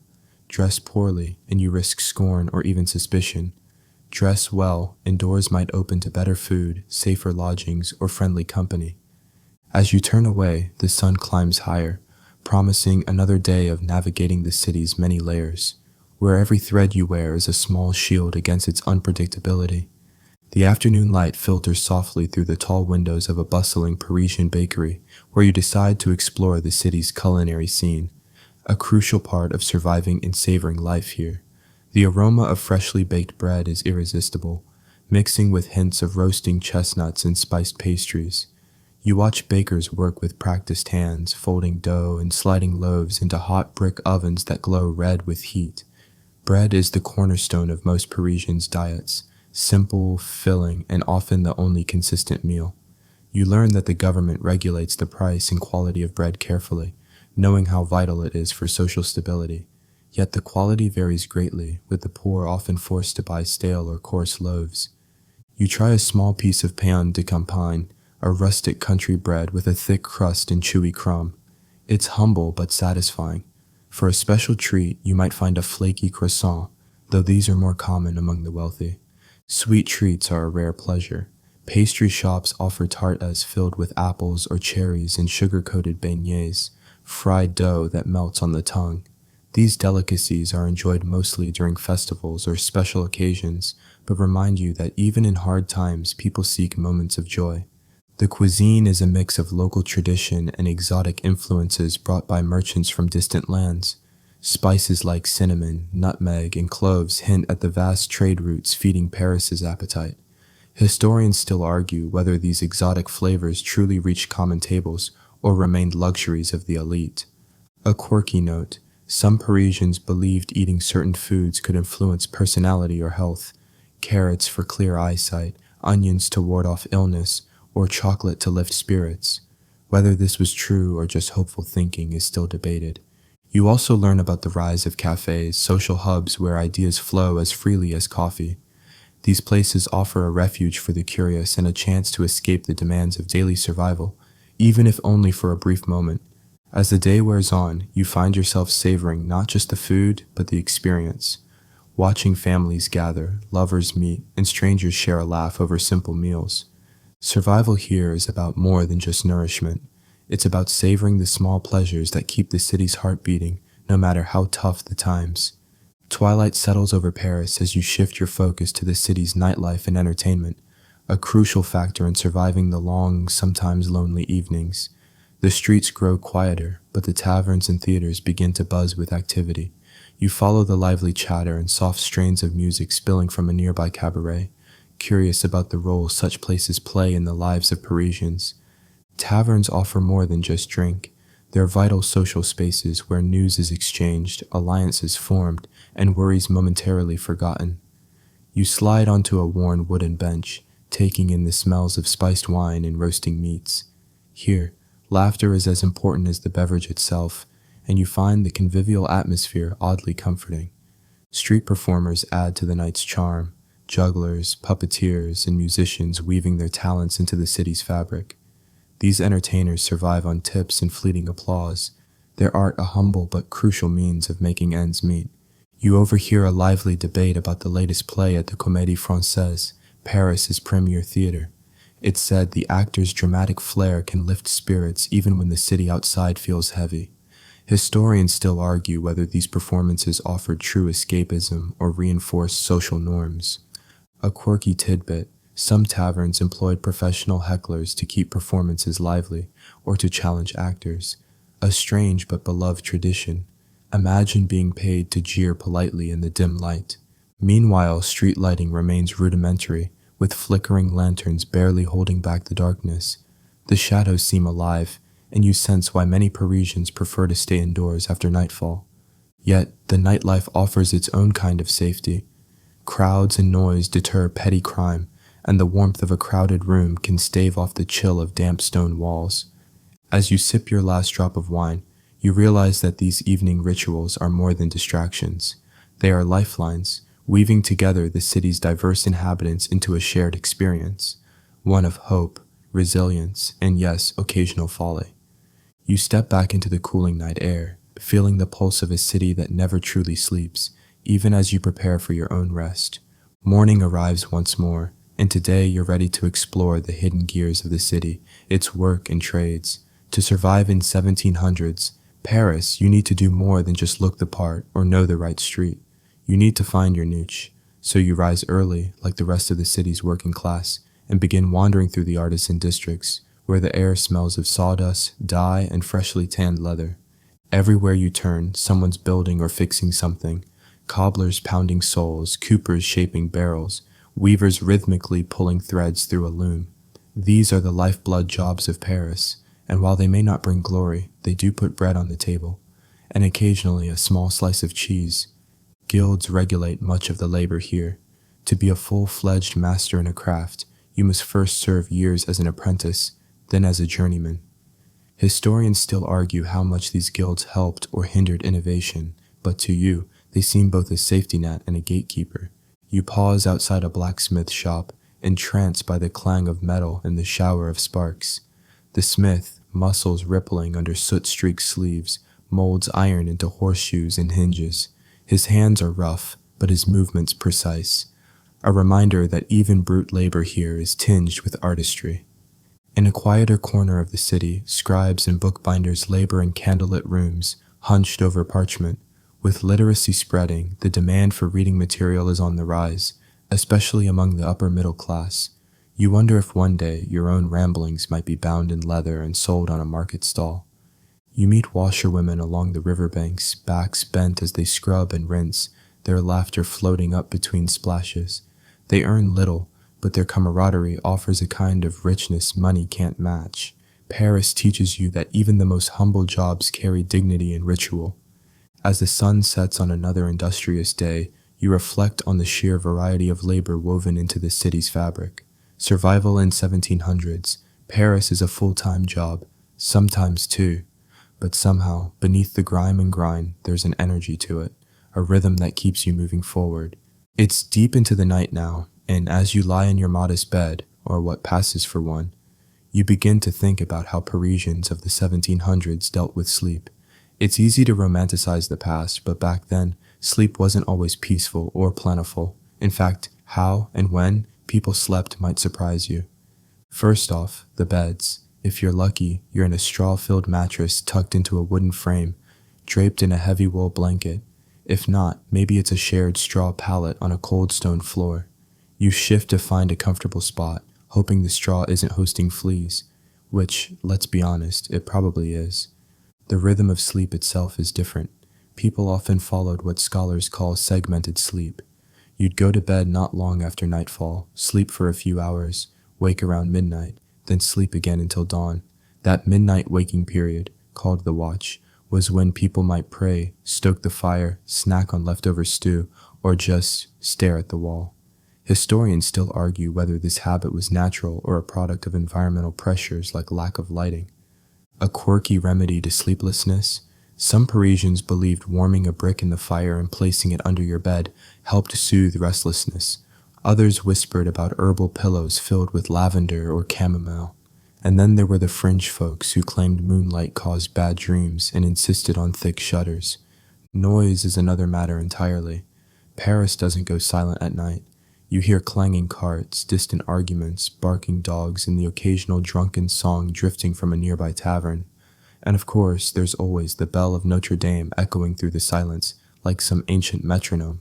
Dress poorly, and you risk scorn or even suspicion. Dress well, and doors might open to better food, safer lodgings, or friendly company. As you turn away, the sun climbs higher, promising another day of navigating the city's many layers, where every thread you wear is a small shield against its unpredictability. The afternoon light filters softly through the tall windows of a bustling Parisian bakery, where you decide to explore the city's culinary scene, a crucial part of surviving and savoring life here. The aroma of freshly baked bread is irresistible, mixing with hints of roasting chestnuts and spiced pastries. You watch bakers work with practiced hands, folding dough and sliding loaves into hot brick ovens that glow red with heat. Bread is the cornerstone of most Parisians' diets, simple, filling, and often the only consistent meal. You learn that the government regulates the price and quality of bread carefully, knowing how vital it is for social stability. Yet the quality varies greatly, with the poor often forced to buy stale or coarse loaves. You try a small piece of pain de campagne, a rustic country bread with a thick crust and chewy crumb. It's humble but satisfying. For a special treat, you might find a flaky croissant, though these are more common among the wealthy. Sweet treats are a rare pleasure. Pastry shops offer tartas filled with apples or cherries and sugar-coated beignets, fried dough that melts on the tongue. These delicacies are enjoyed mostly during festivals or special occasions, but remind you that even in hard times, people seek moments of joy. The cuisine is a mix of local tradition and exotic influences brought by merchants from distant lands. Spices like cinnamon, nutmeg, and cloves hint at the vast trade routes feeding Paris's appetite. Historians still argue whether these exotic flavors truly reached common tables or remained luxuries of the elite. A quirky note: some Parisians believed eating certain foods could influence personality or health. Carrots for clear eyesight, onions to ward off illness, or chocolate to lift spirits. Whether this was true or just hopeful thinking is still debated. You also learn about the rise of cafes, social hubs where ideas flow as freely as coffee. These places offer a refuge for the curious and a chance to escape the demands of daily survival, even if only for a brief moment. As the day wears on, you find yourself savoring not just the food, but the experience. Watching families gather, lovers meet, and strangers share a laugh over simple meals. Survival here is about more than just nourishment. It's about savoring the small pleasures that keep the city's heart beating, no matter how tough the times. Twilight settles over Paris as you shift your focus to the city's nightlife and entertainment, a crucial factor in surviving the long, sometimes lonely evenings. The streets grow quieter, but the taverns and theaters begin to buzz with activity. You follow the lively chatter and soft strains of music spilling from a nearby cabaret, curious about the role such places play in the lives of Parisians. Taverns offer more than just drink. They're vital social spaces where news is exchanged, alliances formed, and worries momentarily forgotten. You slide onto a worn wooden bench, taking in the smells of spiced wine and roasting meats. Here, laughter is as important as the beverage itself, and you find the convivial atmosphere oddly comforting. Street performers add to the night's charm, jugglers, puppeteers, and musicians weaving their talents into the city's fabric. These entertainers survive on tips and fleeting applause, their art a humble but crucial means of making ends meet. You overhear a lively debate about the latest play at the Comédie Française, Paris's premier theater. It's said the actor's dramatic flair can lift spirits even when the city outside feels heavy. Historians still argue whether these performances offered true escapism or reinforced social norms. A quirky tidbit: some taverns employed professional hecklers to keep performances lively or to challenge actors, a strange but beloved tradition. Imagine being paid to jeer politely in the dim light. Meanwhile, street lighting remains rudimentary, with flickering lanterns barely holding back the darkness. The shadows seem alive, and you sense why many Parisians prefer to stay indoors after nightfall. Yet, the nightlife offers its own kind of safety. Crowds and noise deter petty crime, and the warmth of a crowded room can stave off the chill of damp stone walls. As you sip your last drop of wine, you realize that these evening rituals are more than distractions. They are lifelines, weaving together the city's diverse inhabitants into a shared experience, one of hope, resilience, and yes, occasional folly. You step back into the cooling night air, feeling the pulse of a city that never truly sleeps, even as you prepare for your own rest. Morning arrives once more, and today you're ready to explore the hidden gears of the city, its work and trades. To survive in 1700s, Paris, you need to do more than just look the part or know the right street. You need to find your niche. So you rise early, like the rest of the city's working class, and begin wandering through the artisan districts, where the air smells of sawdust, dye, and freshly tanned leather. Everywhere you turn, someone's building or fixing something. Cobblers pounding soles, coopers shaping barrels, weavers rhythmically pulling threads through a loom. These are the lifeblood jobs of Paris, and while they may not bring glory, they do put bread on the table, and occasionally a small slice of cheese. Guilds regulate much of the labor here. To be a full-fledged master in a craft, you must first serve years as an apprentice, then as a journeyman. Historians still argue how much these guilds helped or hindered innovation, but to you, they seem both a safety net and a gatekeeper. You pause outside a blacksmith shop, entranced by the clang of metal and the shower of sparks. The smith, muscles rippling under soot-streaked sleeves, molds iron into horseshoes and hinges. His hands are rough, but his movements precise. A reminder that even brute labor here is tinged with artistry. In a quieter corner of the city, scribes and bookbinders labor in candlelit rooms, hunched over parchment. With literacy spreading, the demand for reading material is on the rise, especially among the upper middle class. You wonder if one day your own ramblings might be bound in leather and sold on a market stall. You meet washerwomen along the riverbanks, backs bent as they scrub and rinse, their laughter floating up between splashes. They earn little, but their camaraderie offers a kind of richness money can't match. Paris teaches you that even the most humble jobs carry dignity and ritual. As the sun sets on another industrious day, you reflect on the sheer variety of labor woven into the city's fabric. Survival in 1700s, Paris is a full-time job, sometimes two. But somehow, beneath the grime and grind, there's an energy to it, a rhythm that keeps you moving forward. It's deep into the night now, and as you lie in your modest bed, or what passes for one, you begin to think about how Parisians of the 1700s dealt with sleep. It's easy to romanticize the past, but back then, sleep wasn't always peaceful or plentiful. In fact, how and when people slept might surprise you. First off, the beds. If you're lucky, you're in a straw-filled mattress tucked into a wooden frame, draped in a heavy wool blanket. If not, maybe it's a shared straw pallet on a cold stone floor. You shift to find a comfortable spot, hoping the straw isn't hosting fleas, which, let's be honest, it probably is. The rhythm of sleep itself is different. People often followed what scholars call segmented sleep. You'd go to bed not long after nightfall, sleep for a few hours, wake around midnight, then sleep again until dawn. That midnight waking period, called the watch, was when people might pray, stoke the fire, snack on leftover stew, or just stare at the wall. Historians still argue whether this habit was natural or a product of environmental pressures like lack of lighting. A quirky remedy to sleeplessness? Some Parisians believed warming a brick in the fire and placing it under your bed helped soothe restlessness. Others whispered about herbal pillows filled with lavender or chamomile. And then there were the fringe folks who claimed moonlight caused bad dreams and insisted on thick shutters. Noise is another matter entirely. Paris doesn't go silent at night. You hear clanging carts, distant arguments, barking dogs, and the occasional drunken song drifting from a nearby tavern. And of course, there's always the bell of Notre Dame echoing through the silence like some ancient metronome.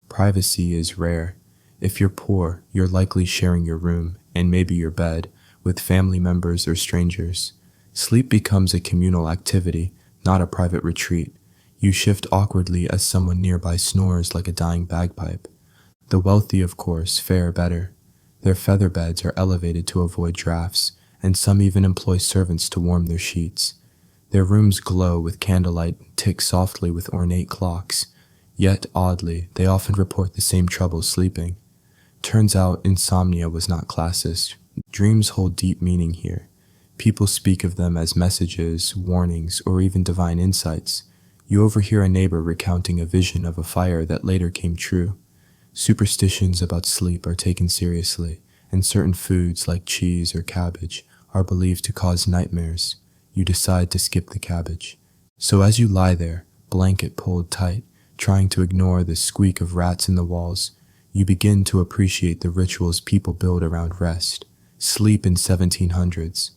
Privacy is rare. If you're poor, you're likely sharing your room, and maybe your bed, with family members or strangers. Sleep becomes a communal activity, not a private retreat. You shift awkwardly as someone nearby snores like a dying bagpipe. The wealthy, of course, fare better. Their feather beds are elevated to avoid drafts, and some even employ servants to warm their sheets. Their rooms glow with candlelight and tick softly with ornate clocks, yet, oddly, they often report the same trouble sleeping. Turns out insomnia was not classist. Dreams hold deep meaning here. People speak of them as messages, warnings, or even divine insights. You overhear a neighbor recounting a vision of a fire that later came true. Superstitions about sleep are taken seriously, and certain foods like cheese or cabbage are believed to cause nightmares. You decide to skip the cabbage. So as you lie there, blanket pulled tight, trying to ignore the squeak of rats in the walls, you begin to appreciate the rituals people build around rest. Sleep in 1700s.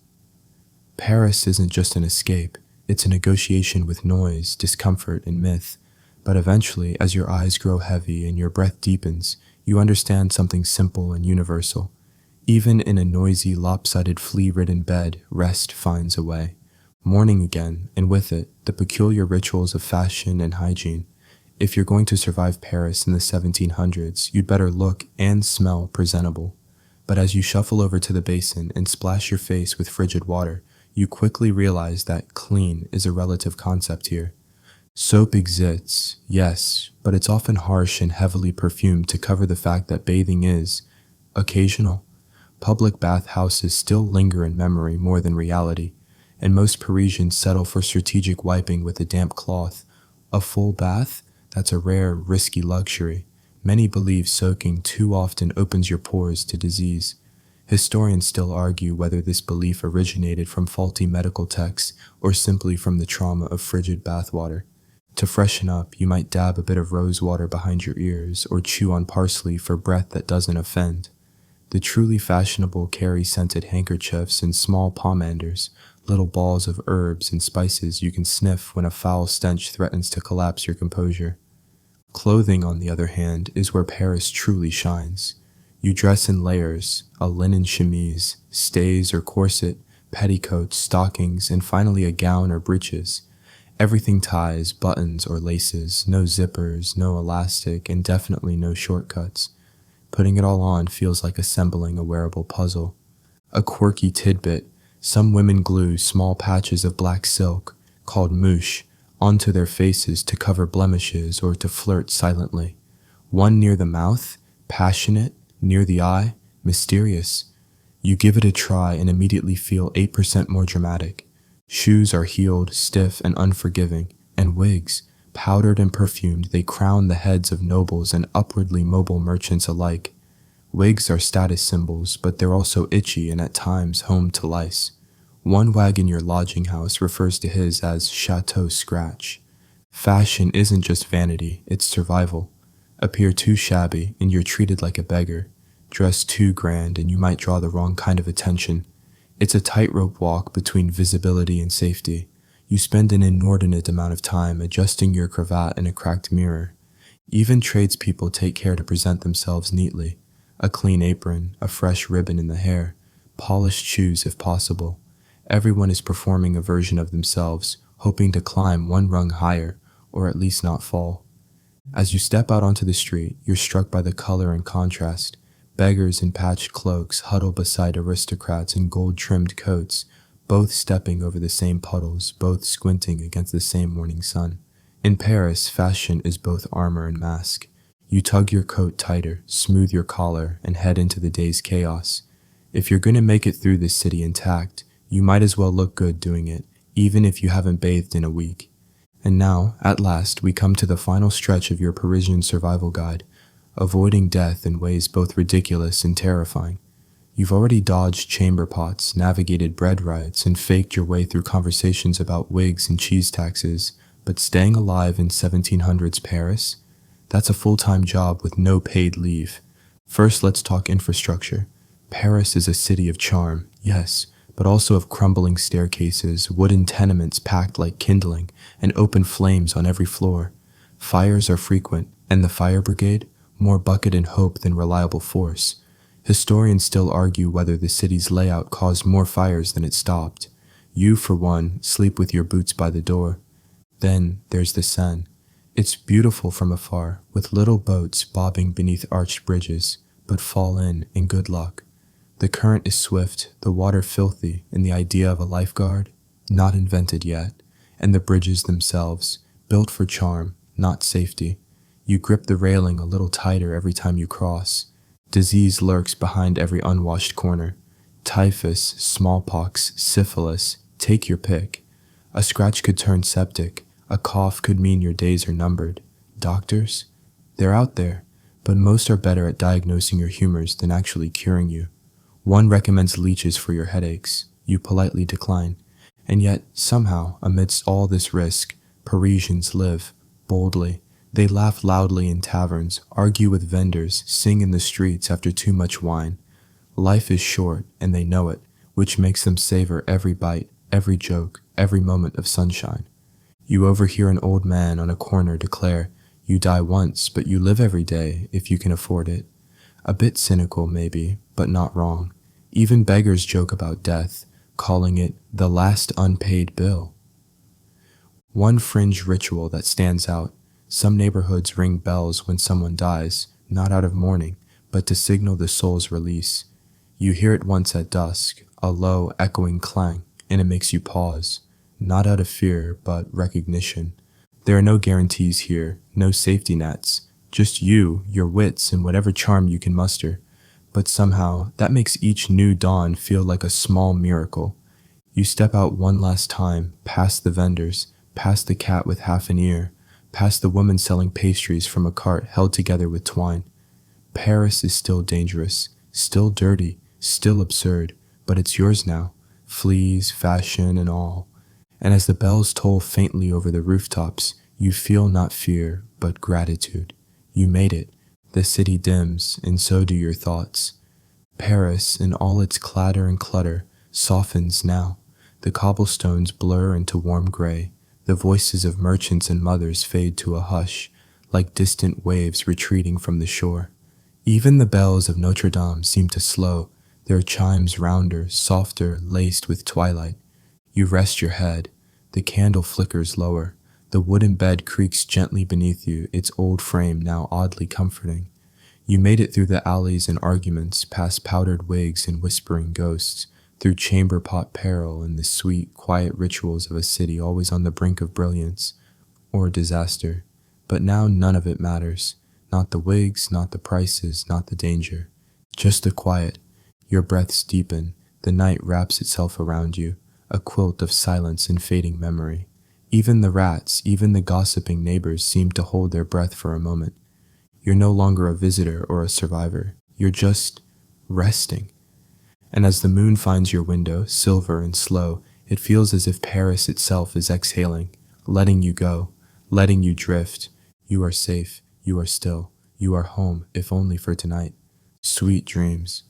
Paris isn't just an escape, it's a negotiation with noise, discomfort, and myth. But eventually, as your eyes grow heavy and your breath deepens, you understand something simple and universal. Even in a noisy, lopsided, flea-ridden bed, rest finds a way. Morning again, and with it, the peculiar rituals of fashion and hygiene. If you're going to survive Paris in the 1700s, you'd better look and smell presentable. But as you shuffle over to the basin and splash your face with frigid water, you quickly realize that clean is a relative concept here. Soap exists, yes, but it's often harsh and heavily perfumed to cover the fact that bathing is occasional. Public bath houses still linger in memory more than reality, and most Parisians settle for strategic wiping with a damp cloth. A full bath? That's a rare, risky luxury. Many believe soaking too often opens your pores to disease. Historians still argue whether this belief originated from faulty medical texts or simply from the trauma of frigid bathwater. To freshen up, you might dab a bit of rose water behind your ears or chew on parsley for breath that doesn't offend. The truly fashionable carry scented handkerchiefs and small pomanders, little balls of herbs and spices you can sniff when a foul stench threatens to collapse your composure. Clothing, on the other hand, is where Paris truly shines. You dress in layers, a linen chemise, stays or corset, petticoats, stockings, and finally a gown or breeches. Everything ties, buttons, or laces, no zippers, no elastic, and definitely no shortcuts. Putting it all on feels like assembling a wearable puzzle. A quirky tidbit, some women glue small patches of black silk, called mouche, onto their faces to cover blemishes or to flirt silently. One near the mouth, passionate, near the eye, mysterious. You give it a try and immediately feel 8% more dramatic. Shoes are heeled, stiff, and unforgiving, and wigs, powdered and perfumed, they crown the heads of nobles and upwardly mobile merchants alike. Wigs are status symbols, but they're also itchy and at times home to lice. One wag in your lodging house refers to his as Chateau Scratch. Fashion isn't just vanity, it's survival. Appear too shabby and you're treated like a beggar. Dress too grand and you might draw the wrong kind of attention. It's a tightrope walk between visibility and safety. You spend an inordinate amount of time adjusting your cravat in a cracked mirror. Even tradespeople take care to present themselves neatly. A clean apron, a fresh ribbon in the hair, polished shoes if possible. Everyone is performing a version of themselves, hoping to climb one rung higher, or at least not fall. As you step out onto the street, you're struck by the color and contrast. Beggars in patched cloaks huddle beside aristocrats in gold-trimmed coats, both stepping over the same puddles, both squinting against the same morning sun. In Paris, fashion is both armor and mask. You tug your coat tighter, smooth your collar, and head into the day's chaos. If you're going to make it through this city intact, you might as well look good doing it, even if you haven't bathed in a week. And now, at last, we come to the final stretch of your Parisian survival guide, avoiding death in ways both ridiculous and terrifying. You've already dodged chamber pots, navigated bread riots, and faked your way through conversations about wigs and cheese taxes, but staying alive in 1700s Paris? That's a full-time job with no paid leave. First, let's talk infrastructure. Paris is a city of charm, yes, but also of crumbling staircases, wooden tenements packed like kindling, and open flames on every floor. Fires are frequent, and the fire brigade? More bucket and hope than reliable force. Historians still argue whether the city's layout caused more fires than it stopped. You, for one, sleep with your boots by the door. Then there's the Seine. It's beautiful from afar, with little boats bobbing beneath arched bridges, but fall in and good luck. The current is swift, the water filthy, and the idea of a lifeguard? Not invented yet. And the bridges themselves, built for charm, not safety. You grip the railing a little tighter every time you cross. Disease lurks behind every unwashed corner. Typhus, smallpox, syphilis, take your pick. A scratch could turn septic. A cough could mean your days are numbered. Doctors? They're out there, but most are better at diagnosing your humors than actually curing you. One recommends leeches for your headaches. You politely decline. And yet, somehow, amidst all this risk, Parisians live boldly. They laugh loudly in taverns, argue with vendors, sing in the streets after too much wine. Life is short, and they know it, which makes them savor every bite, every joke, every moment of sunshine. You overhear an old man on a corner declare, "You die once, but you live every day, if you can afford it." A bit cynical, maybe, but not wrong. Even beggars joke about death, calling it the last unpaid bill. One fringe ritual that stands out: some neighborhoods ring bells when someone dies, not out of mourning, but to signal the soul's release. You hear it once at dusk, a low, echoing clang, and it makes you pause, not out of fear, but recognition. There are no guarantees here, no safety nets, just you, your wits, and whatever charm you can muster. But somehow, that makes each new dawn feel like a small miracle. You step out one last time, past the vendors, past the cat with half an ear, past the woman selling pastries from a cart held together with twine. Paris is still dangerous, still dirty, still absurd, but it's yours now, fleas, fashion, and all. And as the bells toll faintly over the rooftops, you feel not fear, but gratitude. You made it. The city dims, and so do your thoughts. Paris, in all its clatter and clutter, softens now. The cobblestones blur into warm gray. The voices of merchants and mothers fade to a hush, like distant waves retreating from the shore. Even the bells of Notre Dame seem to slow, their chimes rounder, softer, laced with twilight. You rest your head. The candle flickers lower. The wooden bed creaks gently beneath you, its old frame now oddly comforting. You made it through the alleys and arguments, past powdered wigs and whispering ghosts, through chamber pot peril and the sweet, quiet rituals of a city always on the brink of brilliance or disaster. But now none of it matters. Not the wigs, not the prices, not the danger. Just the quiet. Your breaths deepen. The night wraps itself around you, a quilt of silence and fading memory. Even the rats, even the gossiping neighbors seem to hold their breath for a moment. You're no longer a visitor or a survivor. You're just resting. And as the moon finds your window, silver and slow, it feels as if Paris itself is exhaling, letting you go, letting you drift. You are safe. You are still. You are home, if only for tonight. Sweet dreams.